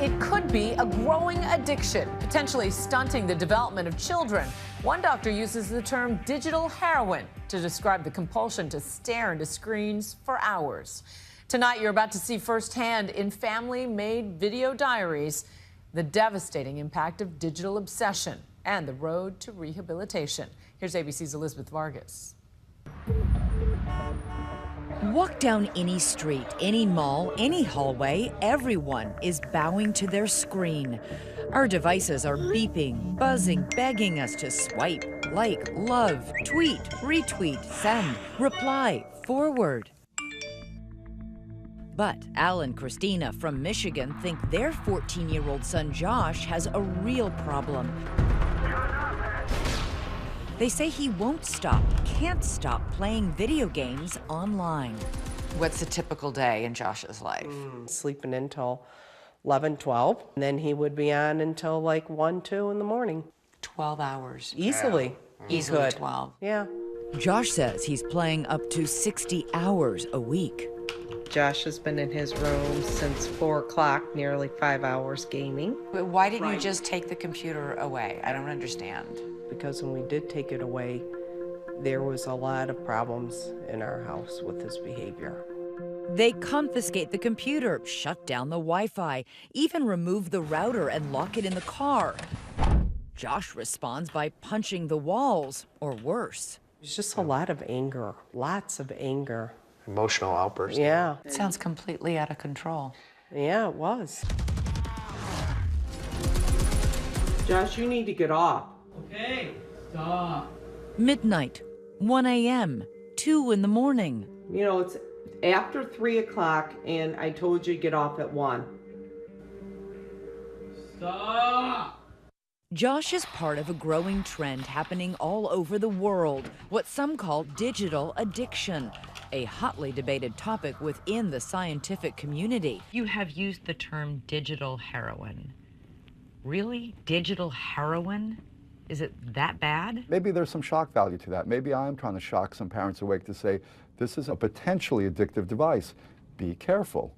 It could be a growing addiction, potentially stunting the development of children. One doctor uses the term digital heroin to describe the compulsion to stare into screens for hours. Tonight, you're about to see firsthand in family-made video diaries the devastating impact of digital obsession and the road to rehabilitation. Here's ABC's Elizabeth Vargas. Walk down any street, any mall, any hallway, everyone is bowing to their screen. Our devices are beeping, buzzing, begging us to swipe, like, love, tweet, retweet, send, reply, forward. But Al and Christina from Michigan think their 14-year-old son Josh has a real problem. They say he won't stop, can't stop playing video games online. What's a typical day in Josh's life? Sleeping until 11, 12. And then he would be on until like 1, 2 in the morning. 12 hours. Easily. Easily Good. 12. Yeah. Josh says he's playing up to 60 hours a week. Josh has been in his room since 4 o'clock, nearly 5 hours gaming. But why didn't you just take the computer away? I don't understand. Because when we did take it away, there was a lot of problems in our house with his behavior. They confiscate the computer, shut down the Wi-Fi, even remove the router and lock it in the car. Josh responds by punching the walls, or worse. There's just a lot of anger, lots of anger. Emotional outburst. Yeah. It sounds completely out of control. Yeah, it was. Josh, you need to get off. Okay, stop. Midnight, 1 a.m., 2 in the morning. You know, it's after 3 o'clock, and I told you to get off at 1. Stop. Josh is part of a growing trend happening all over the world, what some call digital addiction, a hotly debated topic within the scientific community. You have used the term digital heroin. Really? Digital heroin? Is it that bad? Maybe there's some shock value to that. Maybe I am trying to shock some parents awake to say, this is a potentially addictive device. Be careful.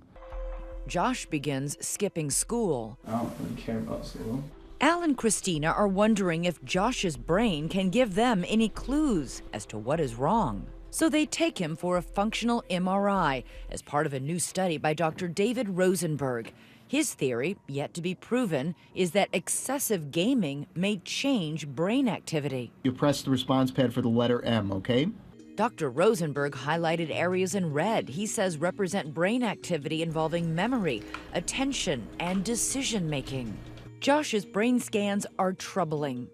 Josh begins skipping school. I don't really care about school. Al and Christina are wondering if Josh's brain can give them any clues as to what is wrong. So they take him for a functional MRI as part of a new study by Dr. David Rosenberg. His theory, yet to be proven, is that excessive gaming may change brain activity. You press the response pad for the letter M, okay? Dr. Rosenberg highlighted areas in red he says represent brain activity involving memory, attention, and decision-making. Josh's brain scans are troubling.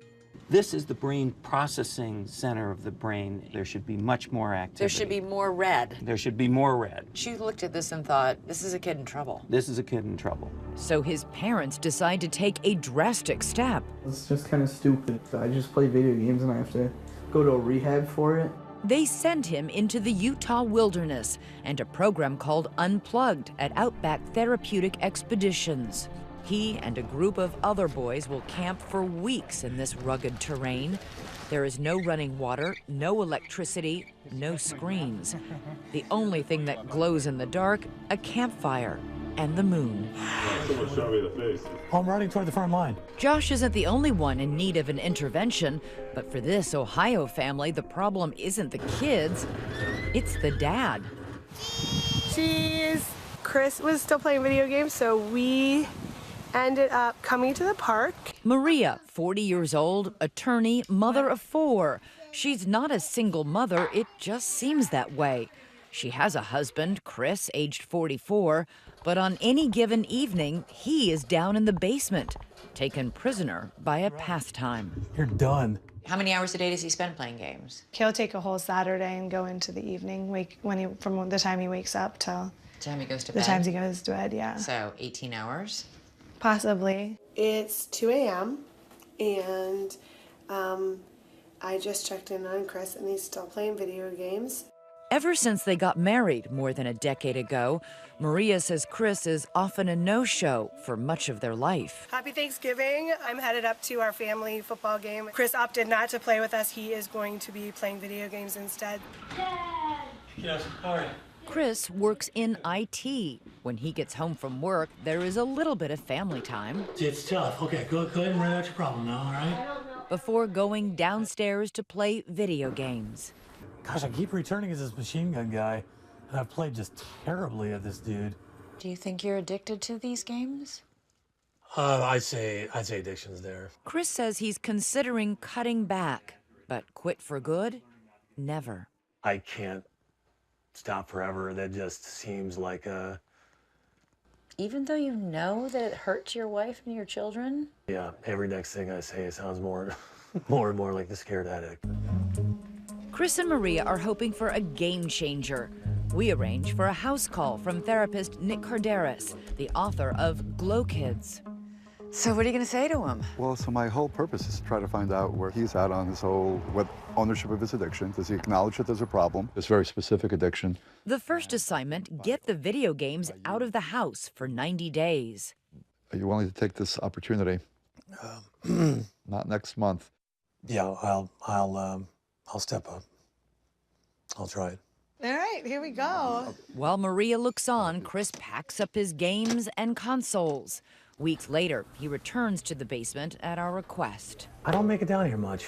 This is the brain processing center of the brain. There should be much more activity. There should be more red. There should be more red. She looked at this and thought, this is a kid in trouble. This is a kid in trouble. So his parents decide to take a drastic step. It's just kind of stupid. I just play video games and I have to go to a rehab for it. They send him into the Utah wilderness and a program called Unplugged at Outback Therapeutic Expeditions. He and a group of other boys will camp for weeks in this rugged terrain. There is no running water, no electricity, no screens. The only thing that glows in the dark, a campfire and the moon. I'm running toward the front line. Josh isn't the only one in need of an intervention, but for this Ohio family, the problem isn't the kids, it's the dad. Chris was still playing video games, so we ended up coming to the park. Maria, 40 years old, attorney, mother of 4. She's not a single mother, it just seems that way. She has a husband, Chris, aged 44, but on any given evening, he is down in the basement, taken prisoner by a pastime. You're done. How many hours a day does he spend playing games? He'll take a whole Saturday and go into the evening, from the time he wakes up till The time he goes to the bed? times he goes to bed, yeah. So 18 hours? Possibly. It's 2 a.m. and I just checked in on Chris and he's still playing video games. Ever since they got married more than a decade ago, Maria says Chris is often a no-show for much of their life. Happy Thanksgiving. I'm headed up to our family football game. Chris opted not to play with us. He is going to be playing video games instead. Get us a party. Chris works in IT. When he gets home from work, there is a little bit of family time. It's tough. Okay, go ahead and write out your problem now, all right? Before going downstairs to play video games. Gosh, I keep returning as this machine gun guy, and I've played just terribly at this dude. Do you think you're addicted to these games? I'd say addiction's there. Chris says he's considering cutting back, but quit for good? Never. I can't stop forever. That just seems like a... Even though you know that it hurts your wife and your children? Yeah, every next thing I say sounds more and more like the scared addict. Chris and Maria are hoping for a game changer. We arrange for a house call from therapist Nick Carderas, the author of Glow Kids. So what are you going to say to him? Well, so my whole purpose is to try to find out where he's at on this whole ownership of his addiction. Does he acknowledge that there's a problem? This very specific addiction. The first assignment, get the video games out of the house for 90 days. Are you willing to take this opportunity? Not next month. Yeah, I'll step up. I'll try it. All right, here we go. While Maria looks on, Chris packs up his games and consoles. Weeks later, he returns to the basement at our request. I don't make it down here much.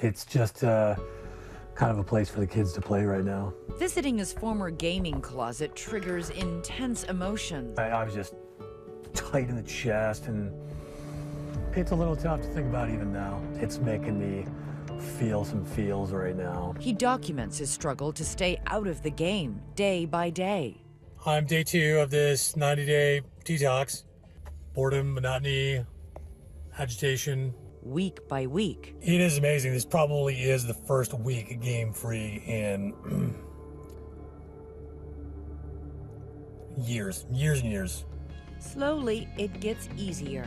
It's just kind of a place for the kids to play right now. Visiting his former gaming closet triggers intense emotions. I was just tight in the chest, and it's a little tough to think about even now. It's making me feel some feels right now. He documents his struggle to stay out of the game day by day. I'm day 2 of this 90-day detox. Boredom, monotony, agitation. Week by week. It is amazing. This probably is the first week game-free in years and years. Slowly, it gets easier.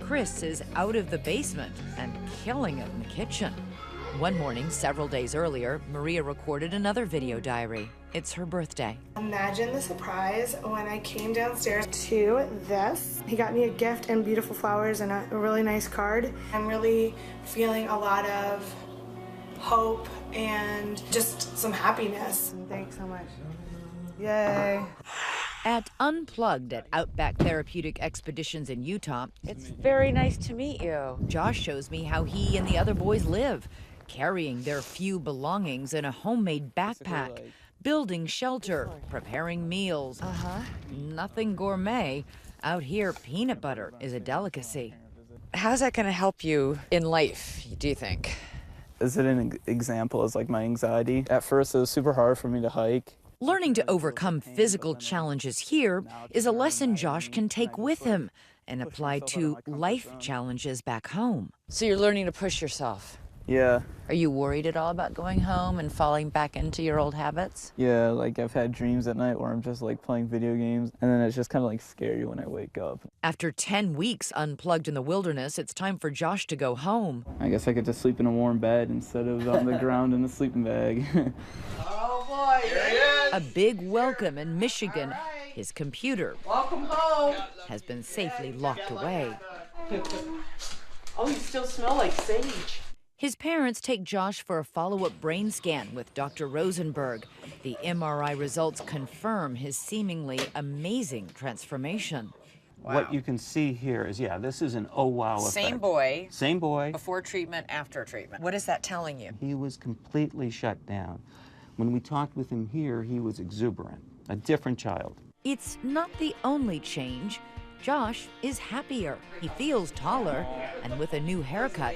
Chris is out of the basement and killing it in the kitchen. One morning, several days earlier, Maria recorded another video diary. It's her birthday. Imagine the surprise when I came downstairs to this. He got me a gift and beautiful flowers and a really nice card. I'm really feeling a lot of hope and just some happiness. Thanks so much. Yay. At Unplugged at Outback Therapeutic Expeditions in Utah, It's very nice to meet you. Josh shows me how he and the other boys live, carrying their few belongings in a homemade backpack, building shelter, preparing meals. Nothing gourmet. Out here, peanut butter is a delicacy. How's that going to help you in life, do you think? Is it an example as like my anxiety? At first, it was super hard for me to hike. Learning to overcome physical challenges here is a lesson Josh can take with him and apply to life challenges back home. So you're learning to push yourself. Yeah. Are you worried at all about going home and falling back into your old habits? Yeah, like I've had dreams at night where I'm just like playing video games, and then it's just kind of like scary when I wake up. After 10 weeks unplugged in the wilderness, it's time for Josh to go home. I guess I get to sleep in a warm bed instead of on the ground in a sleeping bag. Oh boy, here he is. A big welcome in Michigan. His computer Welcome home. has been safely locked away. Oh, you still smell like sage. His parents take Josh for a follow-up brain scan with Dr. Rosenberg. The MRI results confirm his seemingly amazing transformation. Wow. What you can see here is, this is an oh wow effect. Same boy. Same boy. Before treatment, after treatment. What is that telling you? He was completely shut down. When we talked with him here, he was exuberant, a different child. It's not the only change. Josh is happier. He feels taller, and with a new haircut,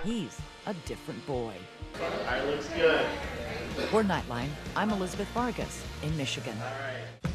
he's a different boy. All right, looks good. For Nightline, I'm Elizabeth Vargas in Michigan. All right.